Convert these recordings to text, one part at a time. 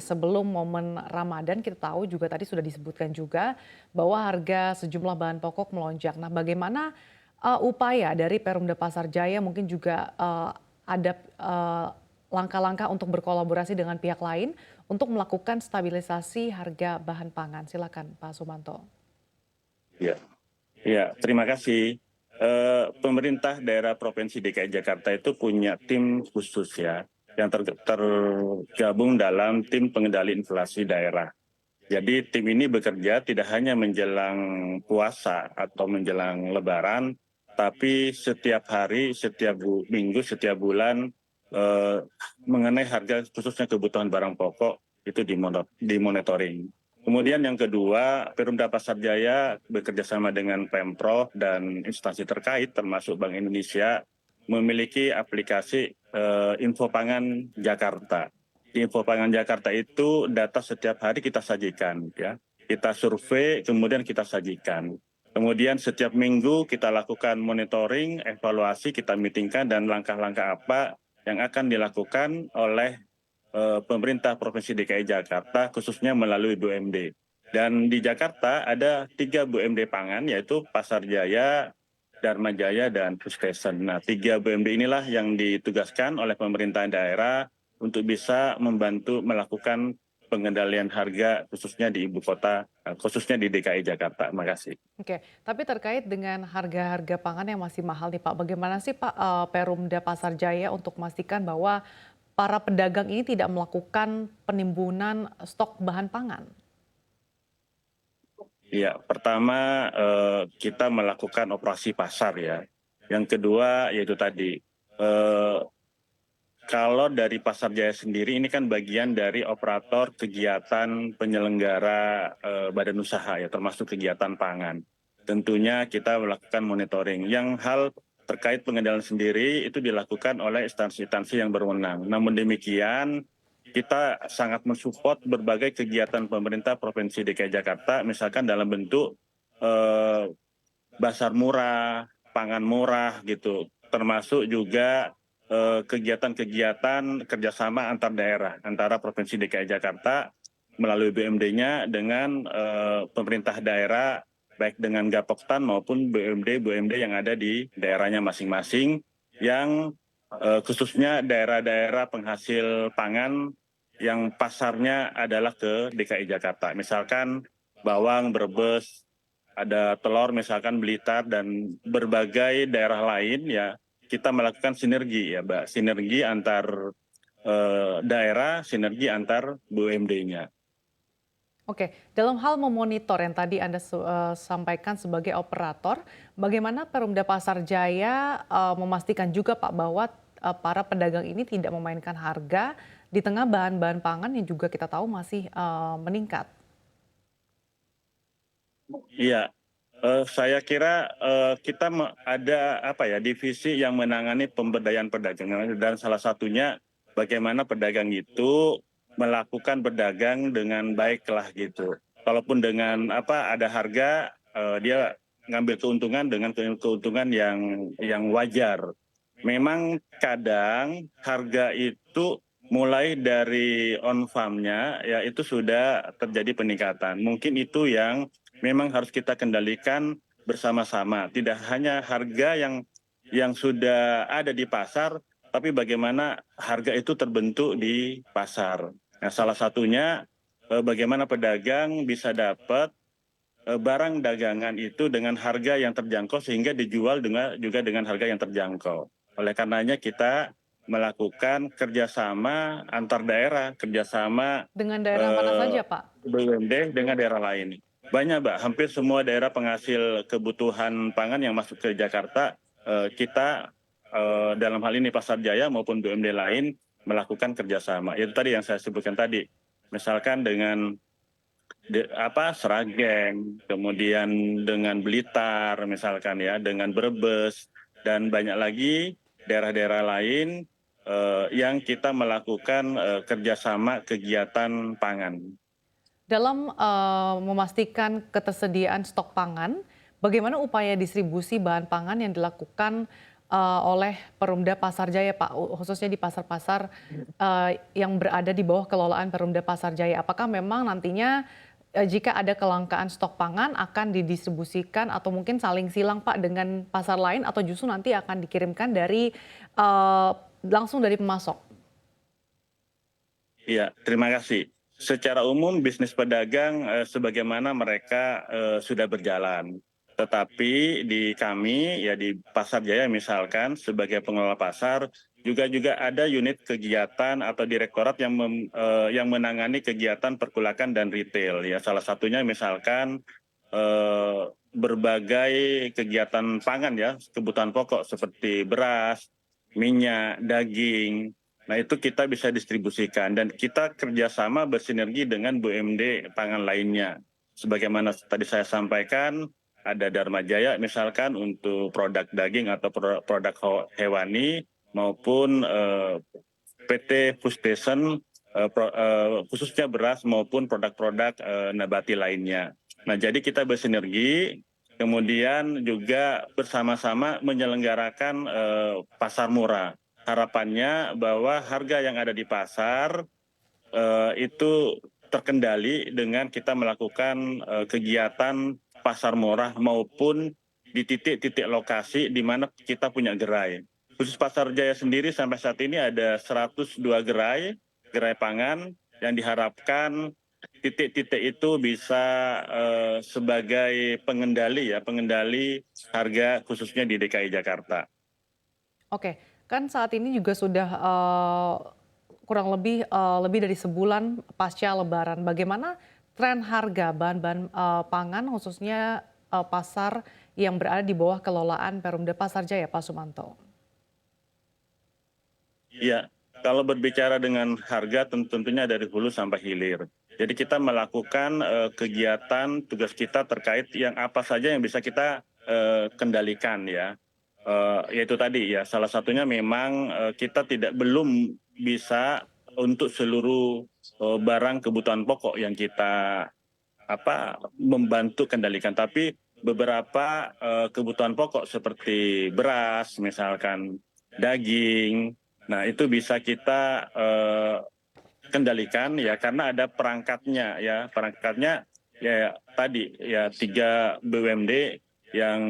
Sebelum momen Ramadan kita tahu juga tadi sudah disebutkan juga bahwa harga sejumlah bahan pokok melonjak. Nah, bagaimana upaya dari Perumda Pasar Jaya mungkin juga ada langkah-langkah untuk berkolaborasi dengan pihak lain untuk melakukan stabilisasi harga bahan pangan. Silakan Pak Sumanto. Ya, ya, terima kasih. Pemerintah daerah Provinsi DKI Jakarta itu punya tim khusus ya, yang tergabung dalam tim pengendali inflasi daerah. Jadi tim ini bekerja tidak hanya menjelang puasa atau menjelang Lebaran, tapi setiap hari, setiap minggu, setiap bulan eh, mengenai harga khususnya kebutuhan barang pokok itu dimonitoring. Kemudian yang kedua, Perumda Pasar Jaya bekerjasama dengan Pemprov dan instansi terkait termasuk Bank Indonesia memiliki aplikasi Info Pangan Jakarta. Di Info Pangan Jakarta itu data setiap hari kita sajikan ya. Kita survei kemudian kita sajikan. Kemudian setiap minggu kita lakukan monitoring, evaluasi, kita meetingkan dan langkah-langkah apa yang akan dilakukan oleh pemerintah Provinsi DKI Jakarta khususnya melalui BUMD. Dan di Jakarta ada 3 BUMD pangan yaitu Pasar Jaya, Dharma Jaya, dan Puskesmas. Nah, 3 BUMD inilah yang ditugaskan oleh pemerintah daerah untuk bisa membantu melakukan pengendalian harga khususnya di ibu kota, khususnya di DKI Jakarta. Terima kasih. Oke, tapi terkait dengan harga-harga pangan yang masih mahal nih Pak, bagaimana sih Pak Perumda Pasar Jaya untuk memastikan bahwa para pedagang ini tidak melakukan penimbunan stok bahan pangan? Ya, pertama kita melakukan operasi pasar ya. Yang kedua yaitu tadi, eh, kalau dari Pasar Jaya sendiri ini kan bagian dari operator kegiatan penyelenggara badan usaha ya, termasuk kegiatan pangan. Tentunya kita melakukan monitoring. Yang hal terkait pengendalian sendiri itu dilakukan oleh instansi-instansi yang berwenang. Namun demikian, kita sangat mensupport berbagai kegiatan pemerintah Provinsi DKI Jakarta, misalkan dalam bentuk eh, pasar murah, pangan murah gitu, termasuk juga kegiatan-kegiatan kerjasama antar daerah, antara Provinsi DKI Jakarta melalui BUMD-nya dengan pemerintah daerah, baik dengan Gapoktan maupun BUMD-BUMD yang ada di daerahnya masing-masing, yang khususnya daerah-daerah penghasil pangan yang pasarnya adalah ke DKI Jakarta. Misalkan bawang, Brebes, ada telur misalkan Blitar dan berbagai daerah lain ya, kita melakukan sinergi ya Mbak, sinergi antar daerah, sinergi antar BUMD-nya. Oke, dalam hal memonitor yang tadi Anda sampaikan sebagai operator, bagaimana Perumda Pasar Jaya memastikan juga Pak bahwa para pedagang ini tidak memainkan harga di tengah bahan-bahan pangan yang juga kita tahu masih meningkat? Iya, saya kira kita ada apa ya, divisi yang menangani pemberdayaan pedagang dan salah satunya bagaimana pedagang itu melakukan berdagang dengan baiklah gitu. Kalaupun dengan apa ada harga, dia ngambil keuntungan dengan keuntungan yang wajar. Memang kadang harga itu mulai dari on farm-nya ya itu sudah terjadi peningkatan. Mungkin itu yang memang harus kita kendalikan bersama-sama. Tidak hanya harga yang sudah ada di pasar, tapi bagaimana harga itu terbentuk di pasar. Nah, salah satunya bagaimana pedagang bisa dapat barang dagangan itu dengan harga yang terjangkau sehingga dijual juga dengan harga yang terjangkau. Oleh karenanya kita melakukan kerjasama antar daerah, kerjasama Dengan daerah mana saja Pak? BUMD dengan daerah lain. Banyak Mbak, hampir semua daerah penghasil kebutuhan pangan yang masuk ke Jakarta, kita dalam hal ini Pasar Jaya maupun BUMD lain melakukan kerjasama. Itu tadi yang saya sebutkan tadi. Misalkan dengan Sragen, kemudian dengan Blitar misalkan ya, dengan Brebes dan banyak lagi daerah-daerah lain yang kita melakukan kerjasama kegiatan pangan. Dalam memastikan ketersediaan stok pangan, bagaimana upaya distribusi bahan pangan yang dilakukan oleh Perumda Pasar Jaya, Pak, khususnya di pasar-pasar yang berada di bawah kelolaan Perumda Pasar Jaya. Apakah memang nantinya jika ada kelangkaan stok pangan akan didistribusikan atau mungkin saling silang, Pak, dengan pasar lain atau justru nanti akan dikirimkan dari langsung dari pemasok? Iya, terima kasih. Secara umum bisnis pedagang sebagaimana mereka sudah berjalan. Tetapi di kami ya di Pasar Jaya misalkan sebagai pengelola pasar juga ada unit kegiatan atau direktorat yang menangani kegiatan perkulakan dan retail ya. Salah satunya misalkan eh, berbagai kegiatan pangan ya, kebutuhan pokok seperti beras, minyak, daging. Nah itu kita bisa distribusikan dan kita kerjasama bersinergi dengan BUMD pangan lainnya. Sebagaimana tadi saya sampaikan, ada Dharma Jaya misalkan untuk produk daging atau produk hewani maupun PT Food khususnya beras maupun produk-produk nabati lainnya. Nah jadi kita bersinergi, kemudian juga bersama-sama menyelenggarakan pasar murah. Harapannya bahwa harga yang ada di pasar itu terkendali dengan kita melakukan kegiatan pasar murah maupun di titik-titik lokasi di mana kita punya gerai. Khusus Pasar Jaya sendiri sampai saat ini ada 102 gerai pangan yang diharapkan titik-titik itu bisa sebagai pengendali harga khususnya di DKI Jakarta. Oke, kan saat ini juga sudah kurang lebih dari sebulan pasca Lebaran. Bagaimana tren harga bahan-bahan pangan khususnya pasar yang berada di bawah kelolaan Perumda Pasar Jaya, Pak Sumanto? Iya, kalau berbicara dengan harga tentunya dari hulu sampai hilir. Jadi kita melakukan kegiatan tugas kita terkait yang apa saja yang bisa kita kendalikan ya. Yaitu tadi ya salah satunya memang kita belum bisa untuk seluruh barang kebutuhan pokok yang kita membantu kendalikan, tapi beberapa kebutuhan pokok seperti beras misalkan, daging, nah itu bisa kita kendalikan ya karena ada perangkatnya ya tadi ya 3 BUMD yang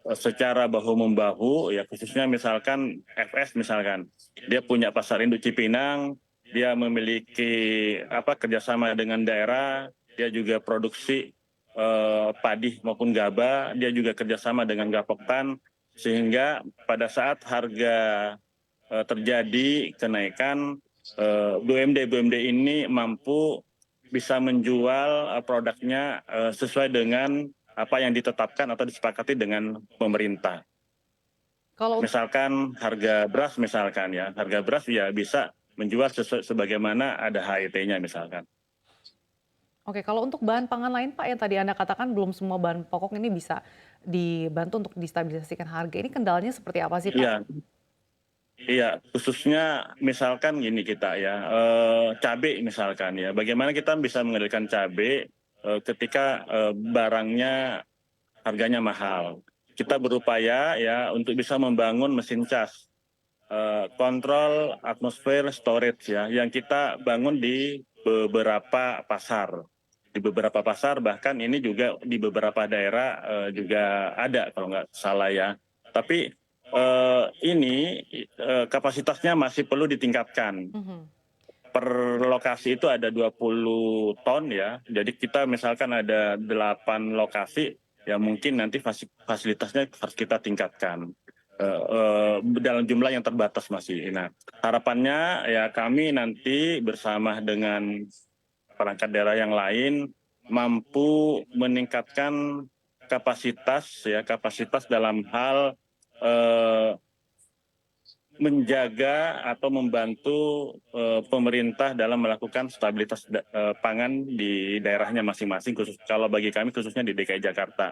secara bahu membahu ya khususnya misalkan FS misalkan dia punya pasar induk Cipinang, dia memiliki kerjasama dengan daerah, dia juga produksi padi maupun gaba, dia juga kerjasama dengan Gapoktan sehingga pada saat harga terjadi kenaikan BUMD ini mampu bisa menjual produknya sesuai dengan apa yang ditetapkan atau disepakati dengan pemerintah. Kalau Misalkan harga beras misalkan ya, harga beras ya bisa menjual sebagaimana ada HET-nya misalkan. Oke, kalau untuk bahan pangan lain, Pak, yang tadi Anda katakan belum semua bahan pokok ini bisa dibantu untuk distabilisasikan harga. Ini kendalanya seperti apa sih, Pak? Iya, iya, khususnya misalkan gini kita ya, cabai misalkan ya, bagaimana kita bisa mengendalikan cabai ketika barangnya harganya mahal. Kita berupaya ya untuk bisa membangun mesin cas, kontrol atmosfer storage ya, yang kita bangun di beberapa pasar. Di beberapa pasar bahkan ini juga di beberapa daerah juga ada kalau nggak salah ya. Tapi ini kapasitasnya masih perlu ditingkatkan. Mhm. Per lokasi itu ada 20 ton ya. Jadi kita misalkan ada 8 lokasi, ya mungkin nanti fasilitasnya harus kita tingkatkan dalam jumlah yang terbatas masih. Nah, harapannya ya kami nanti bersama dengan perangkat daerah yang lain mampu meningkatkan kapasitas dalam hal eh, menjaga atau membantu pemerintah dalam melakukan stabilitas pangan di daerahnya masing-masing, khusus kalau bagi kami khususnya di DKI Jakarta.